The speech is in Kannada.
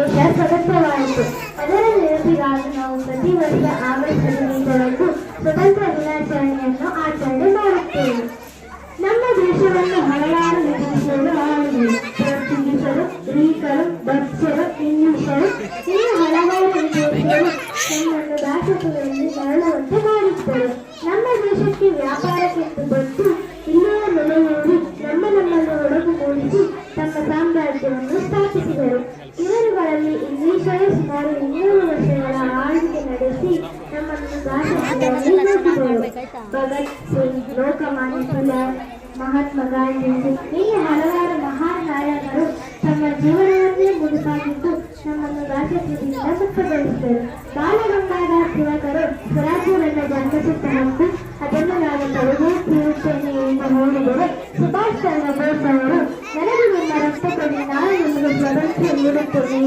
ಸ್ವತಂತ್ರವಾಯಿತು. ಅದರ ನೆನಪಿಗಾಗಿ ನಾವು ಪ್ರತಿ ವರ್ಷ ಆಗಸ್ಟ್ 15ರಂದು ಸ್ವತಂತ್ರ ದಿನಾಚರಣೆಯನ್ನು ಆಚರಣೆ ಮಾಡುತ್ತೇವೆ. ನಮ್ಮ ದೇಶವನ್ನು ಹಲವಾರು ಬ್ರಿಟಿಷರು ಆಳಿದರು. ಪೋರ್ಚುಗೀಸರು, ಗ್ರೀಕರು, ಡಚ್ಚರು, ಇಂಗ್ಲಿಷರು ಇನ್ನು ಹಲವಾರು ವಿದೇಶಿಯರು ನಮ್ಮನ್ನು ದಾಸತ್ವದಲ್ಲಿ ಮರಳುವಂತೆ ಮಾಡಿದ್ದರು. ನಮ್ಮ ದೇಶಕ್ಕೆ ವ್ಯಾಪಾರಕ್ಕೆಂದು ಬಂದು ಇಲ್ಲಿಯ ನೆಲೆಯೂರಿ ನಮ್ಮನ್ನು ಒಡಗುಗೂಡಿಸಿ ತಮ್ಮ ಸಾಮ್ರಾಜ್ಯವನ್ನು ಸ್ಥಾಪಿಸಿದರು. ಇವರುಗಳಲ್ಲಿ ಇಂಗ್ಲಿಷರೇ ಸುಮಾರು 200 ವರ್ಷಗಳ ಆಳ್ವಿಕೆ ನಡೆಸಿ ನಮ್ಮನ್ನು ದಾಸತ್ವದಲ್ಲಿ ನುಗ್ಗಿದರು. ಭಗತ್ ಸಿಂಗ್, ಲೋಕಮಾನ್ಯ ತಿಲಕ್, ಮಹಾತ್ಮ ಗಾಂಧೀಜಿ ಹೀಗೆ ಹಲವಾರು ಮಹಾನ್ ನಾಯಕರು ತಮ್ಮ ಜೀವನವನ್ನೇ ಮುಡುಪಾಗಿದ್ದು ನಮ್ಮನ್ನು ದಾಸತ್ವದಿಂದ ಮುಕ್ತಗೊಳಿಸಿದರು. ಬಾಲಗಂಗಾಧರ ತಿಲಕರು ಸ್ವರಾಜ್ಯವನ್ನು ಜನ್ಮಸಿದ್ಧ ಹಕ್ಕು, ಅದನ್ನು ನಾವು ತಲೆಗೆ ತೀರುತ್ತೇನೆ ಎಂದು ಹೇಳಿದರೆ, ಸುಭಾಷ್ ಚಂದ್ರ ಬೋಸ್ ಅವರು ನನಗೆ ನಿಮ್ಮ ರಕ್ತ ಕೊಡಿ, ನಾನು ನಿಮಗೆ ಸ್ವಾತಂತ್ರ್ಯ ನೀಡುತ್ತೇನೆ